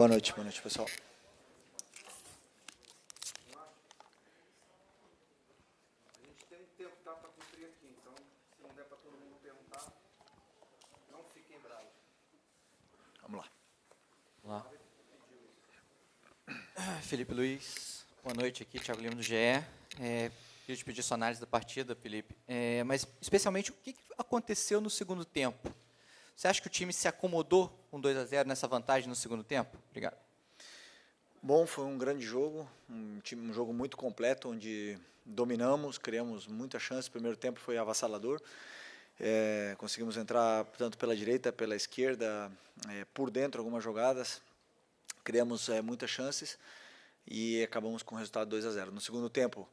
Boa noite, pessoal. A gente tem um tempo para cumprir aqui, então, se não der para todo mundo perguntar, não fiquem bravos. Vamos lá. Olá. Felipe Luiz, boa noite aqui, Thiago Lima do GE. Queria te pedir sua análise da partida, Felipe, mas especialmente o que aconteceu no segundo tempo? Você acha que o time se acomodou com 2-0 nessa vantagem no segundo tempo? Obrigado. Bom, foi um grande jogo, um jogo muito completo, onde dominamos, criamos muita chance. O primeiro tempo foi avassalador. Conseguimos entrar tanto pela direita, pela esquerda, por dentro algumas jogadas. Criamos muitas chances e acabamos com o resultado 2-0. No segundo tempo,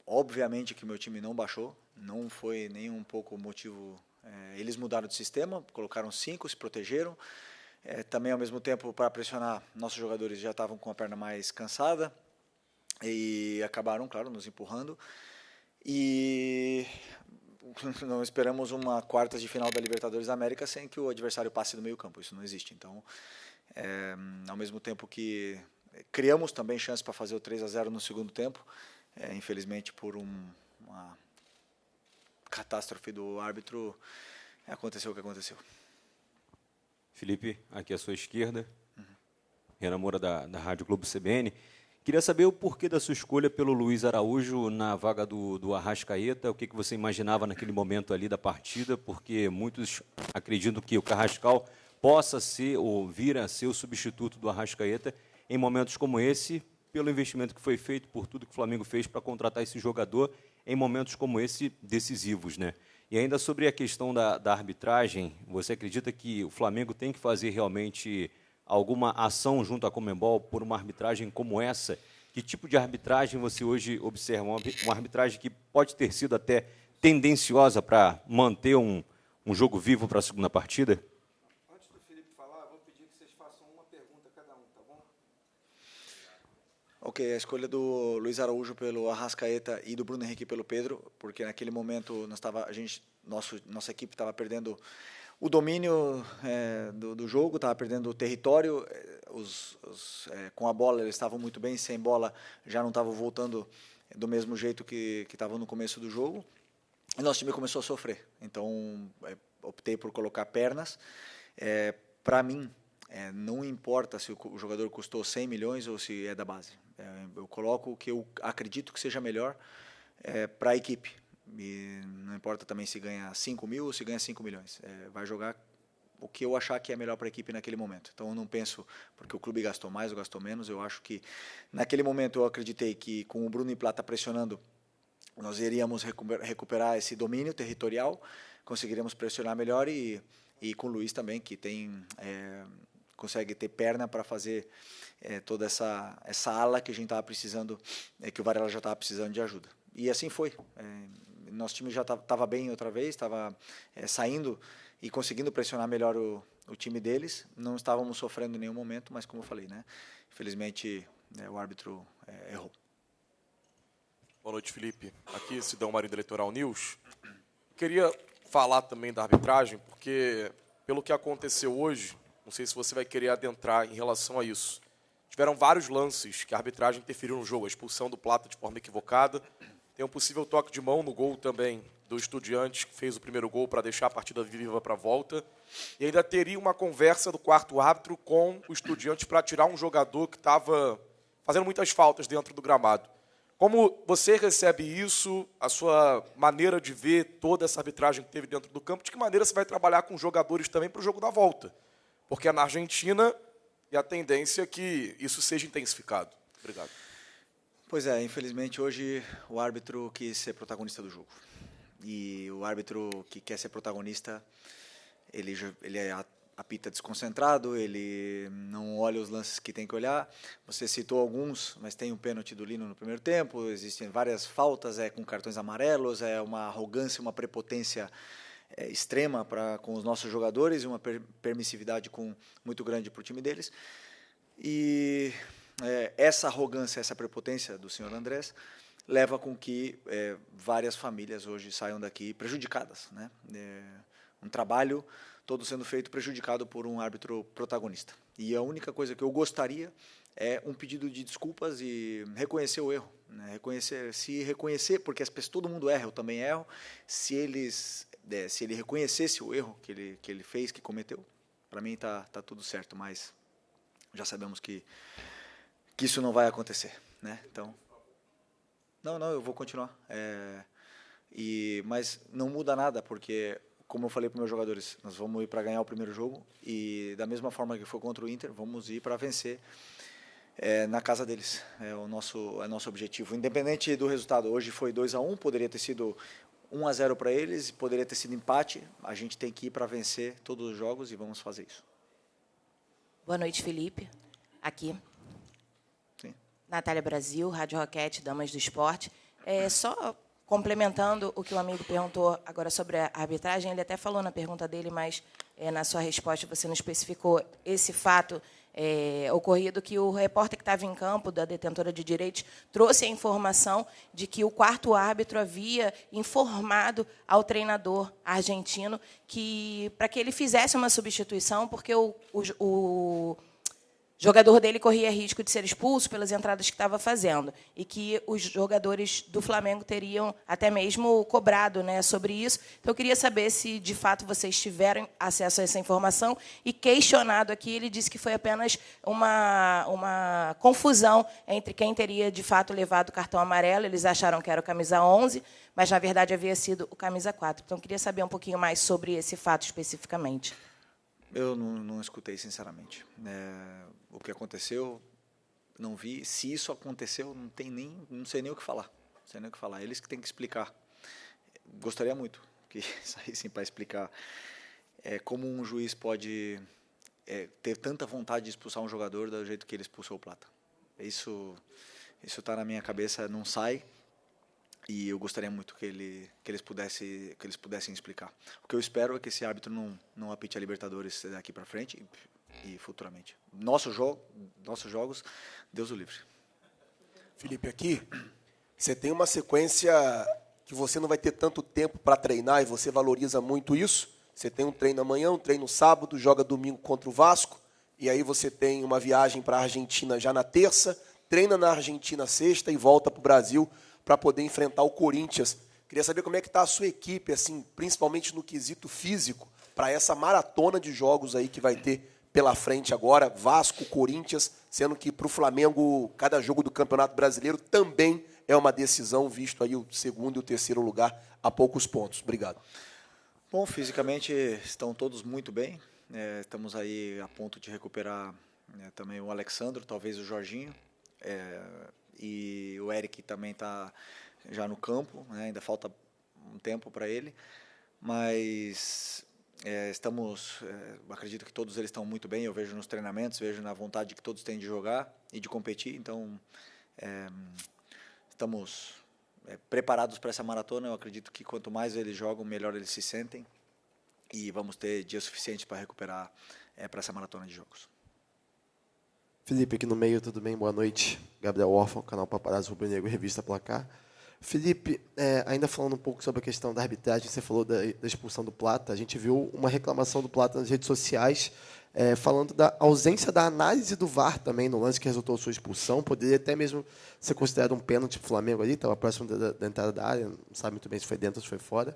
obviamente que meu time não baixou, não foi nem um pouco o motivo. Eles mudaram de sistema, colocaram 5, se protegeram. Também, ao mesmo tempo, para pressionar, nossos jogadores já estavam com a perna mais cansada e acabaram, claro, nos empurrando. E não esperamos uma quartas de final da Libertadores da América sem que o adversário passe do meio campo. Isso não existe. Então, ao mesmo tempo que criamos também chances para fazer o 3-0 no segundo tempo, infelizmente por uma catástrofe do árbitro, aconteceu o que aconteceu. Felipe, aqui à sua esquerda, Renan Moura da Rádio Globo CBN. Queria saber o porquê da sua escolha pelo Luiz Araújo na vaga do Arrascaeta, o que você imaginava naquele momento ali da partida, porque muitos acreditam que o Carrascal possa ser ou vir a ser o substituto do Arrascaeta em momentos como esse, pelo investimento que foi feito, por tudo que o Flamengo fez para contratar esse jogador em momentos como esse decisivos, né? E ainda sobre a questão da arbitragem, você acredita que o Flamengo tem que fazer realmente alguma ação junto à Conmebol por uma arbitragem como essa? Que tipo de arbitragem você hoje observa? Uma arbitragem que pode ter sido até tendenciosa para manter um jogo vivo para a segunda partida? Antes do Felipe falar, vou pedir que vocês façam uma pergunta a cada um, tá bom? Ok, a escolha do Luiz Araújo pelo Arrascaeta e do Bruno Henrique pelo Pedro, porque naquele momento nossa equipe estava perdendo o domínio do jogo, estava perdendo o território, com a bola eles estavam muito bem, sem bola já não estavam voltando do mesmo jeito que estavam no começo do jogo, e nosso time começou a sofrer. Então, optei por colocar pernas. Para mim, não importa se o jogador custou 100 milhões ou se é da base. Eu coloco o que eu acredito que seja melhor para a equipe. E não importa também se ganha 5 mil ou se ganha 5 milhões. Vai jogar o que eu achar que é melhor para a equipe naquele momento. Então, eu não penso porque o clube gastou mais ou gastou menos. Eu acho que, naquele momento, eu acreditei que com o Bruno e Plata pressionando, nós iríamos recuperar esse domínio territorial, conseguiríamos pressionar melhor e com o Luiz também, que consegue ter perna para fazer toda essa ala que a gente estava precisando, que o Varela já estava precisando de ajuda. E assim foi. Nosso time já estava bem outra vez, estava saindo e conseguindo pressionar melhor o time deles. Não estávamos sofrendo em nenhum momento, mas como eu falei, né? Infelizmente o árbitro errou. Boa noite, Felipe. Aqui, Sidão Marinho da Eleitoral News. Queria falar também da arbitragem, porque pelo que aconteceu hoje, não sei se você vai querer adentrar em relação a isso. Tiveram vários lances que a arbitragem interferiu no jogo. A expulsão do Plata de forma equivocada. Tem um possível toque de mão no gol também do Estudiantes, que fez o primeiro gol para deixar a partida viva para a volta. E ainda teria uma conversa do quarto árbitro com o Estudiantes para tirar um jogador que estava fazendo muitas faltas dentro do gramado. Como você recebe isso, a sua maneira de ver toda essa arbitragem que teve dentro do campo, de que maneira você vai trabalhar com jogadores também para o jogo da volta? Porque é na Argentina e a tendência é que isso seja intensificado. Obrigado. Pois é, infelizmente hoje o árbitro quis ser protagonista do jogo. E o árbitro que quer ser protagonista, ele apita desconcentrado, ele não olha os lances que tem que olhar. Você citou alguns, mas tem um pênalti do Lino no primeiro tempo, existem várias faltas com cartões amarelos, uma arrogância, uma prepotência extrema com os nossos jogadores e uma permissividade muito grande para o time deles. E essa arrogância, essa prepotência do senhor Andrés leva com que várias famílias hoje saiam daqui prejudicadas, né? Um trabalho todo sendo feito prejudicado por um árbitro protagonista. E a única coisa que eu gostaria é um pedido de desculpas e reconhecer o erro, né? Reconhecer, porque todo mundo erra, eu também erro. Se ele reconhecesse o erro que ele fez, que cometeu, para mim tá tudo certo, mas já sabemos que isso não vai acontecer, né? Então, não, eu vou continuar. Mas não muda nada, porque, como eu falei para meus jogadores, nós vamos ir para ganhar o primeiro jogo e, da mesma forma que foi contra o Inter, vamos ir para vencer na casa deles. É o nosso objetivo. Independente do resultado, hoje foi 2-1, poderia ter sido 1-0 para eles, poderia ter sido empate. A gente tem que ir para vencer todos os jogos e vamos fazer isso. Boa noite, Felipe. Aqui. Sim. Natália Brasil, Rádio Roquete, Damas do Esporte. Só complementando o que o amigo perguntou agora sobre a arbitragem, ele até falou na pergunta dele, mas na sua resposta você não especificou esse fato ocorrido, que o repórter que estava em campo, da detentora de direitos, trouxe a informação de que o quarto árbitro havia informado ao treinador argentino para que ele fizesse uma substituição, porque o jogador dele corria risco de ser expulso pelas entradas que estava fazendo, e que os jogadores do Flamengo teriam até mesmo cobrado, né, sobre isso. Então, eu queria saber se, de fato, vocês tiveram acesso a essa informação. E, questionado aqui, ele disse que foi apenas uma confusão entre quem teria, de fato, levado o cartão amarelo. Eles acharam que era o camisa 11, mas, na verdade, havia sido o camisa 4. Então, eu queria saber um pouquinho mais sobre esse fato especificamente. Eu não escutei, sinceramente. O que aconteceu, não vi. Se isso aconteceu, não sei nem o que falar. Não sei nem o que falar. Eles que têm que explicar. Gostaria muito que saíssem para explicar como um juiz pode ter tanta vontade de expulsar um jogador do jeito que ele expulsou o Plata. Isso está na minha cabeça, não sai. E eu gostaria muito que eles pudessem explicar. O que eu espero é que esse árbitro não apite a Libertadores daqui para frente e futuramente. Nossos jogos, Deus o livre. Felipe, aqui, você tem uma sequência que você não vai ter tanto tempo para treinar e você valoriza muito isso. Você tem um treino amanhã, um treino sábado, joga domingo contra o Vasco, e aí você tem uma viagem para a Argentina já na terça, treina na Argentina sexta e volta para o Brasil para poder enfrentar o Corinthians. Queria saber como é que está a sua equipe, assim, principalmente no quesito físico, para essa maratona de jogos aí que vai ter pela frente agora, Vasco, Corinthians, sendo que para o Flamengo, cada jogo do Campeonato Brasileiro também é uma decisão, visto aí o segundo e o terceiro lugar a poucos pontos. Obrigado. Bom, fisicamente estão todos muito bem. Estamos aí a ponto de recuperar também o Alexandro, talvez o Jorginho. E o Eric também está já no campo, né? Ainda falta um tempo para ele, mas acredito que todos eles estão muito bem. Eu vejo nos treinamentos, vejo na vontade que todos têm de jogar e de competir, então estamos preparados para essa maratona. Eu acredito que quanto mais eles jogam, melhor eles se sentem, e vamos ter dias suficientes para recuperar para essa maratona de jogos. Felipe, aqui no meio, tudo bem? Boa noite. Gabriel Orfan, canal Paparazzo Rubro Negro, Revista Placar. Felipe, ainda falando um pouco sobre a questão da arbitragem, você falou da expulsão do Plata. A gente viu uma reclamação do Plata nas redes sociais, falando da ausência da análise do VAR também no lance que resultou sua expulsão. Poderia até mesmo ser considerado um pênalti para o Flamengo ali, estava próximo da entrada da área, não sabe muito bem se foi dentro ou se foi fora.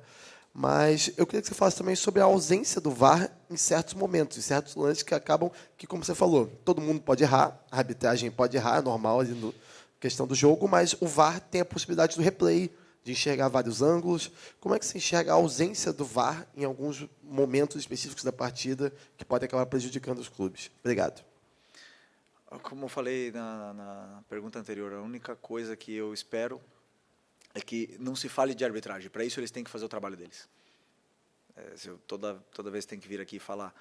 Mas eu queria que você falasse também sobre a ausência do VAR em certos momentos, em certos lances que acabam, que, como você falou, todo mundo pode errar, a arbitragem pode errar, é normal ali na questão do jogo, mas o VAR tem a possibilidade do replay, de enxergar vários ângulos. Como é que você enxerga a ausência do VAR em alguns momentos específicos da partida que pode acabar prejudicando os clubes? Obrigado. Como eu falei na pergunta anterior, a única coisa que eu espero é que não se fale de arbitragem. Para isso, eles têm que fazer o trabalho deles. Toda vez tem que vir aqui e falar.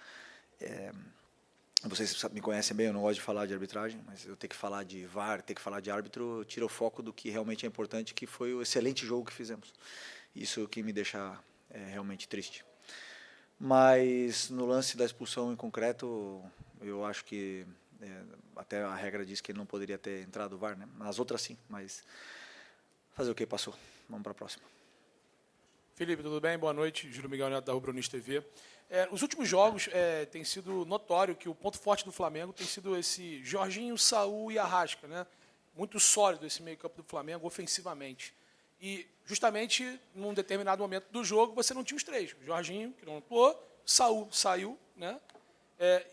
Vocês me conhecem bem, eu não gosto de falar de arbitragem, mas eu tenho que falar de VAR, tenho que falar de árbitro, tira o foco do que realmente é importante, que foi o excelente jogo que fizemos. Isso que me deixa realmente triste. Mas no lance da expulsão em concreto, eu acho que até a regra diz que ele não poderia ter entrado o VAR, né? Nas outras sim, mas fazer o que passou. Vamos para a próxima. Felipe, tudo bem? Boa noite. Júlio Miguel Neto, da Rubro-News TV. Nos últimos jogos, tem sido notório que o ponto forte do Flamengo tem sido esse Jorginho, Saul e Arrasca, né? Muito sólido esse meio-campo do Flamengo ofensivamente. E, justamente, num determinado momento do jogo, você não tinha os três. O Jorginho, que não atuou, Saul saiu, né?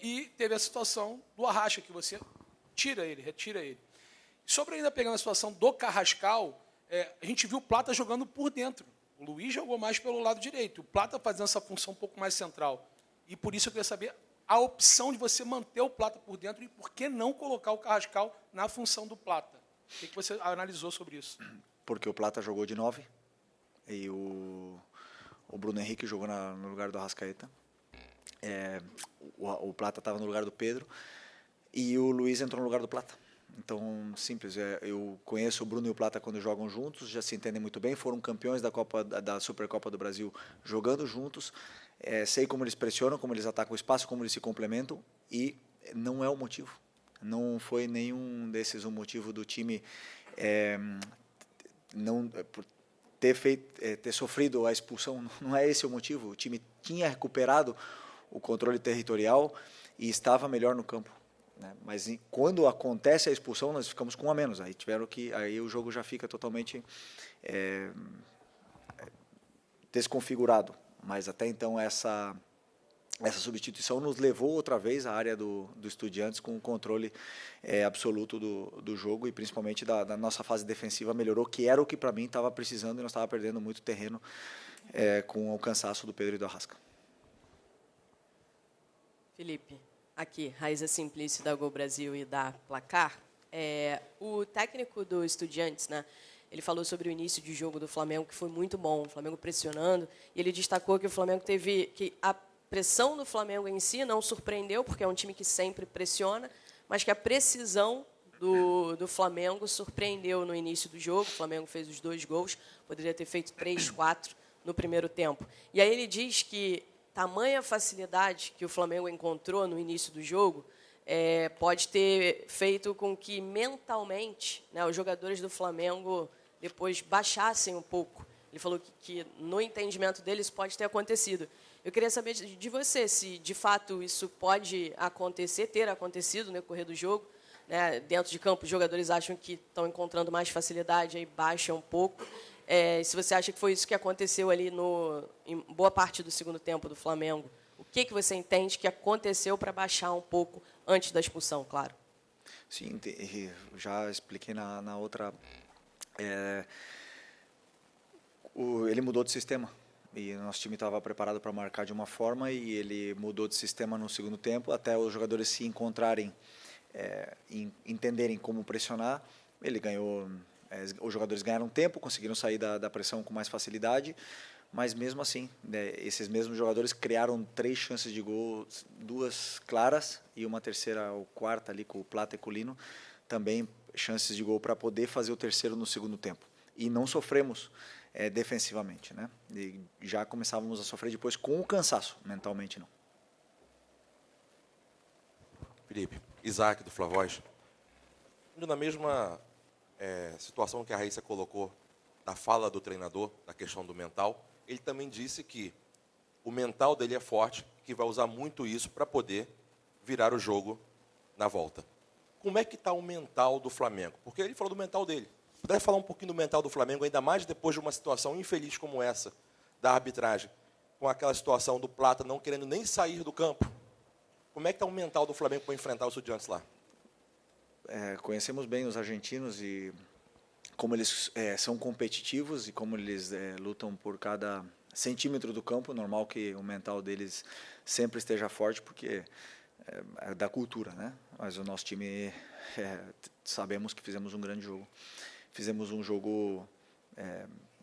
E teve a situação do Arrasca, que você retira ele. Sobre ainda pegando a situação do Carrascal, a gente viu o Plata jogando por dentro. O Luiz jogou mais pelo lado direito. O Plata fazendo essa função um pouco mais central. E por isso eu queria saber a opção de você manter o Plata por dentro e por que não colocar o Carrascal na função do Plata. O que você analisou sobre isso? Porque o Plata jogou de 9 e o Bruno Henrique jogou no lugar do Arrascaeta. O Plata estava no lugar do Pedro e o Luiz entrou no lugar do Plata. Então, simples. Eu conheço o Bruno e o Plata quando jogam juntos, já se entendem muito bem, foram campeões da Supercopa do Brasil jogando juntos. Sei como eles pressionam, como eles atacam o espaço, como eles se complementam e não é o motivo. Não foi nenhum desses o motivo do time não ter sofrido a expulsão. Não é esse o motivo. O time tinha recuperado o controle territorial e estava melhor no campo. Mas quando acontece a expulsão, nós ficamos com um a menos. Aí o jogo já fica totalmente desconfigurado. Mas até então essa substituição nos levou outra vez à área do Estudiantes com o controle absoluto do jogo e principalmente da nossa fase defensiva melhorou, que era o que para mim estava precisando e nós estava perdendo muito terreno com o cansaço do Pedro e do Arrasca. Felipe, aqui, Raíza Simplício da Gol Brasil e da Placar. O técnico do Estudiantes, né, ele falou sobre o início de jogo do Flamengo, que foi muito bom, o Flamengo pressionando, e ele destacou que o Flamengo que a pressão do Flamengo em si não surpreendeu, porque é um time que sempre pressiona, mas que a precisão do Flamengo surpreendeu no início do jogo. O Flamengo fez os 2 gols, poderia ter feito 3, 4 no primeiro tempo. E aí ele diz que tamanha facilidade que o Flamengo encontrou no início do jogo pode ter feito com que mentalmente, né, os jogadores do Flamengo depois baixassem um pouco. Ele falou que no entendimento deles pode ter acontecido. Eu queria saber de você se de fato isso pode acontecer, ter acontecido no decorrer do jogo. Né, dentro de campo, os jogadores acham que estão encontrando mais facilidade, aí baixam um pouco. Se você acha que foi isso que aconteceu ali em boa parte do segundo tempo do Flamengo, o que você entende que aconteceu para baixar um pouco antes da expulsão, claro? Sim, já expliquei na outra. Ele mudou de sistema e o nosso time estava preparado para marcar de uma forma e ele mudou de sistema no segundo tempo até os jogadores se encontrarem, entenderem como pressionar. Ele ganhou. Os jogadores ganharam tempo, conseguiram sair da pressão com mais facilidade, mas mesmo assim, esses mesmos jogadores criaram 3 chances de gol, 2 claras e uma terceira ou quarta ali com o Plata e com o Lino, também chances de gol para poder fazer o terceiro no segundo tempo. E não sofremos defensivamente, né? E já começávamos a sofrer depois com o cansaço, mentalmente não. Felipe, Isaac do Flavoz, indo na mesma situação que a Raíssa colocou da fala do treinador, da questão do mental, ele também disse que o mental dele é forte, que vai usar muito isso para poder virar o jogo na volta. Como é que está o mental do Flamengo? Porque ele falou do mental dele. Puder falar um pouquinho do mental do Flamengo, ainda mais depois de uma situação infeliz como essa, da arbitragem, com aquela situação do Plata não querendo nem sair do campo. Como é que está o mental do Flamengo para enfrentar os Estudiantes lá? Conhecemos bem os argentinos e como eles são competitivos e como eles lutam por cada centímetro do campo. Normal que o mental deles sempre esteja forte, porque é da cultura, né? Mas o nosso time, sabemos que fizemos um grande jogo. Fizemos um jogo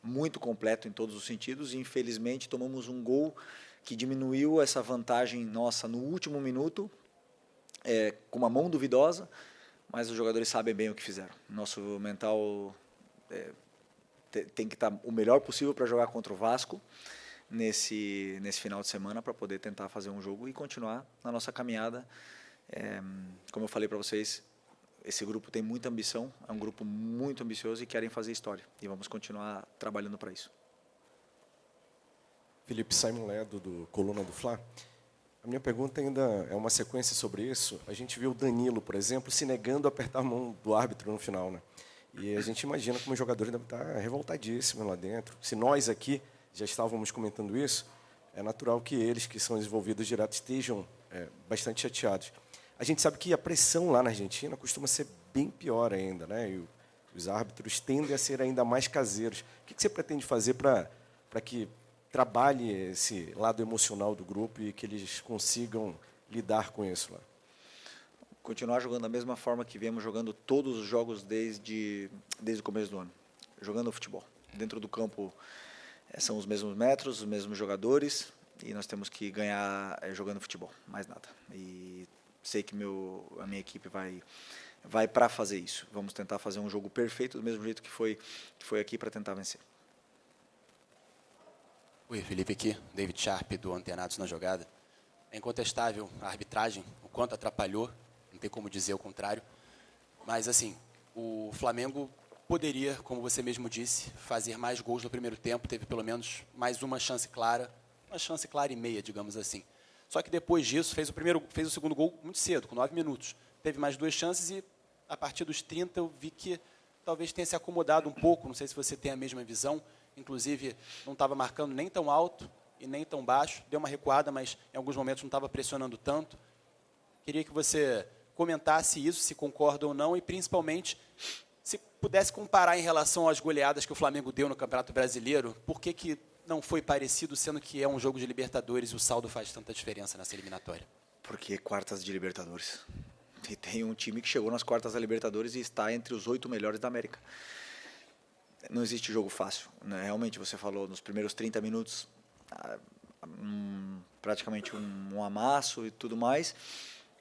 muito completo em todos os sentidos e, infelizmente, tomamos um gol que diminuiu essa vantagem nossa no último minuto, com uma mão duvidosa, mas os jogadores sabem bem o que fizeram. Nosso mental tem que estar o melhor possível para jogar contra o Vasco nesse final de semana, para poder tentar fazer um jogo e continuar na nossa caminhada. Como eu falei para vocês, esse grupo tem muita ambição, é um grupo muito ambicioso e querem fazer história. E vamos continuar trabalhando para isso. Felipe, Simon Ledo, do Coluna do Fla. A minha pergunta ainda é uma sequência sobre isso. A gente viu o Danilo, por exemplo, se negando a apertar a mão do árbitro no final, né? E a gente imagina como os jogadores devem estar revoltadíssimos lá dentro. Se nós aqui já estávamos comentando isso, é natural que eles, que são desenvolvidos direto, estejam bastante chateados. A gente sabe que a pressão lá na Argentina costuma ser bem pior ainda, né? E os árbitros tendem a ser ainda mais caseiros. O que você pretende fazer para que trabalhe esse lado emocional do grupo e que eles consigam lidar com isso lá? Continuar jogando da mesma forma que viemos jogando todos os jogos desde o começo do ano. Jogando futebol. Dentro do campo são os mesmos metros, os mesmos jogadores, e nós temos que ganhar jogando futebol, mais nada. E sei que a minha equipe vai para fazer isso. Vamos tentar fazer um jogo perfeito, do mesmo jeito que foi aqui, para tentar vencer. Oi, Felipe aqui, David Sharp, do Antenados na Jogada. É incontestável a arbitragem, o quanto atrapalhou, não tem como dizer o contrário. Mas, assim, o Flamengo poderia, como você mesmo disse, fazer mais gols no primeiro tempo, teve pelo menos mais uma chance clara e meia, digamos assim. Só que depois disso, fez o segundo gol muito cedo, com 9 minutos. Teve mais 2 chances e, a partir dos 30, eu vi que talvez tenha se acomodado um pouco, não sei se você tem a mesma visão. Inclusive, não estava marcando nem tão alto e nem tão baixo. Deu uma recuada, mas em alguns momentos não estava pressionando tanto. Queria que você comentasse isso, se concorda ou não, e principalmente, se pudesse comparar em relação às goleadas que o Flamengo deu no Campeonato Brasileiro, por que não foi parecido, sendo que é um jogo de Libertadores e o saldo faz tanta diferença nessa eliminatória? Porque quartas de Libertadores. E tem um time que chegou nas quartas da Libertadores e está entre os 8 melhores da América. Não existe jogo fácil, né? Realmente, você falou, nos primeiros 30 minutos, praticamente um amasso e tudo mais,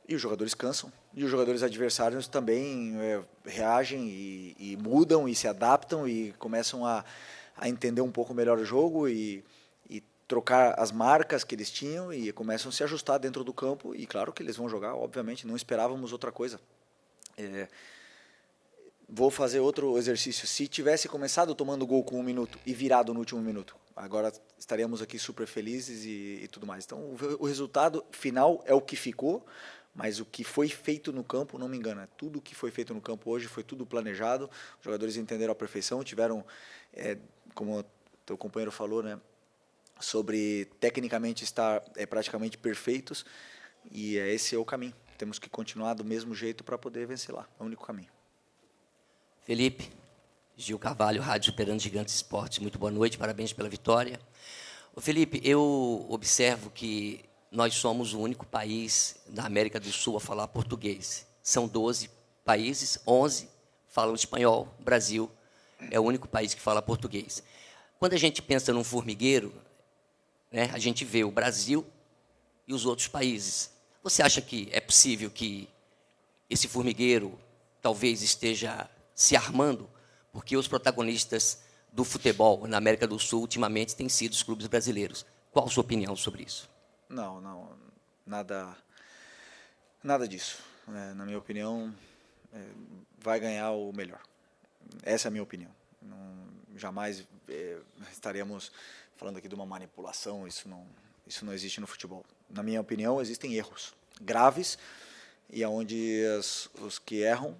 e os jogadores cansam, e os jogadores adversários também reagem e mudam e se adaptam e começam a entender um pouco melhor o jogo e trocar as marcas que eles tinham e começam a se ajustar dentro do campo, e claro que eles vão jogar, obviamente, não esperávamos outra coisa. Vou fazer outro exercício. Se tivesse começado tomando gol com 1 minuto e virado no último minuto, agora estaríamos aqui super felizes e tudo mais. Então, o resultado final é o que ficou, mas o que foi feito no campo, não me engana. Tudo o que foi feito no campo hoje foi tudo planejado. Os jogadores entenderam a perfeição, tiveram, como o teu companheiro falou, né, sobre tecnicamente estar praticamente perfeitos, e esse é o caminho. Temos que continuar do mesmo jeito para poder vencer lá. É o único caminho. Felipe, Gil Carvalho, Rádio Superando Gigantes Esportes, muito boa noite, parabéns pela vitória. Ô Felipe, eu observo que nós somos o único país da América do Sul a falar português. São 12 países, 11 falam espanhol, o Brasil é o único país que fala português. Quando a gente pensa num formigueiro, né, a gente vê o Brasil e os outros países. Você acha que é possível que esse formigueiro talvez esteja se armando, porque os protagonistas do futebol na América do Sul ultimamente têm sido os clubes brasileiros? Qual a sua opinião sobre isso? Não, nada disso. Na minha opinião, vai ganhar o melhor. Essa é a minha opinião. Jamais estaremos falando aqui de uma manipulação, isso não existe no futebol. Na minha opinião, existem erros graves, e onde os que erram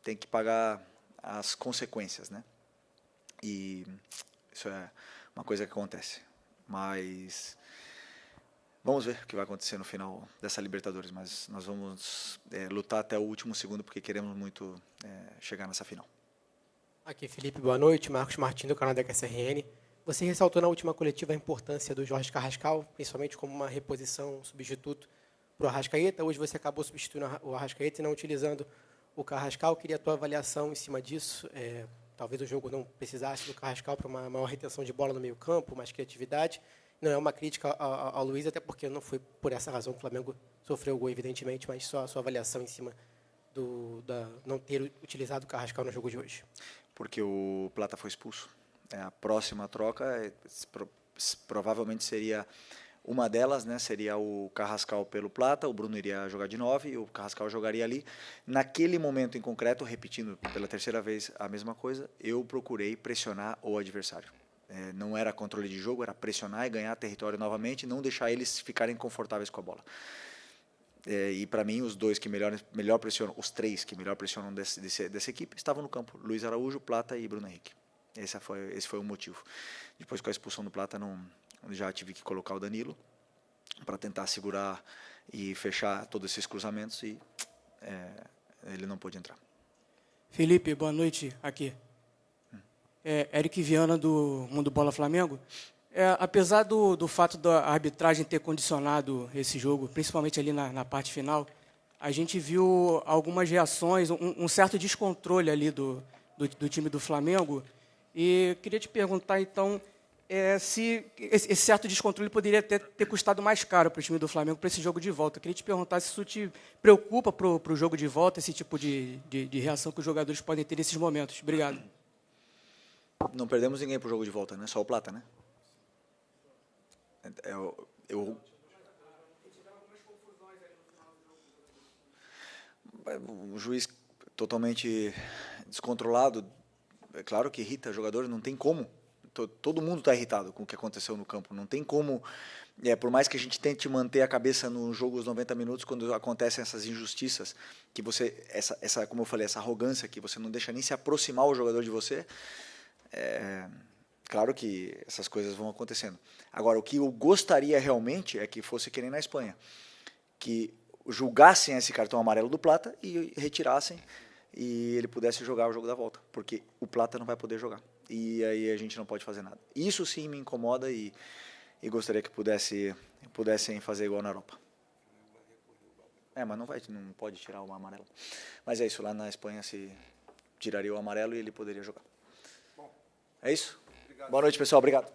têm que pagar as consequências, né? E isso é uma coisa que acontece. Mas vamos ver o que vai acontecer no final dessa Libertadores, mas nós vamos lutar até o último segundo, porque queremos muito chegar nessa final. Aqui, Felipe, boa noite. Marcos Martins, do canal da QSRN. Você ressaltou na última coletiva a importância do Jorge Carrascal, principalmente como uma reposição, um substituto para o Arrascaeta. Hoje você acabou substituindo o Arrascaeta e não utilizando o Carrascal. Queria a tua avaliação em cima disso. Talvez o jogo não precisasse do Carrascal para uma maior retenção de bola no meio campo, mais criatividade. Não é uma crítica ao Luiz, até porque não foi por essa razão que o Flamengo sofreu o gol, evidentemente, mas só a sua avaliação em cima não ter utilizado o Carrascal no jogo de hoje. Porque o Plata foi expulso. A próxima troca provavelmente seria uma delas, né? Seria o Carrascal pelo Plata, o Bruno iria jogar de 9 e o Carrascal jogaria ali. Naquele momento em concreto, repetindo pela terceira vez a mesma coisa, eu procurei pressionar o adversário. Não era controle de jogo, era pressionar e ganhar território novamente, não deixar eles ficarem confortáveis com a bola. E para mim, os dois que melhor pressionam, os três que melhor pressionam dessa equipe estavam no campo: Luiz Araújo, Plata e Bruno Henrique. Esse foi o motivo. Depois, com a expulsão do Plata, já tive que colocar o Danilo para tentar segurar e fechar todos esses cruzamentos, e ele não pôde entrar. Felipe, boa noite aqui. Eric Viana, do Mundo Bola Flamengo. Apesar do fato da arbitragem ter condicionado esse jogo, principalmente ali na parte final, a gente viu algumas reações, um certo descontrole ali do time do Flamengo. E queria te perguntar, então, se esse certo descontrole poderia ter custado mais caro para o time do Flamengo para esse jogo de volta. Eu queria te perguntar se isso te preocupa para o jogo de volta, esse tipo de reação que os jogadores podem ter nesses momentos. Obrigado. Não perdemos ninguém para o jogo de volta, né? Só o Plata, né? O juiz totalmente descontrolado, é claro que irrita jogadores, não tem como. Todo mundo está irritado com o que aconteceu no campo, não tem como, por mais que a gente tente manter a cabeça no jogo os 90 minutos, quando acontecem essas injustiças, que você, como eu falei, essa arrogância que você não deixa nem se aproximar o jogador de você, claro que essas coisas vão acontecendo. Agora, o que eu gostaria realmente é que fosse que nem na Espanha, que julgassem esse cartão amarelo do Plata e retirassem, e ele pudesse jogar o jogo da volta, porque o Plata não vai poder jogar. E aí a gente não pode fazer nada. Isso sim me incomoda, e gostaria que pudessem fazer igual na Europa. Mas não pode tirar o amarelo. Mas é isso, lá na Espanha se tiraria o amarelo e ele poderia jogar. É isso? Boa noite, pessoal. Obrigado.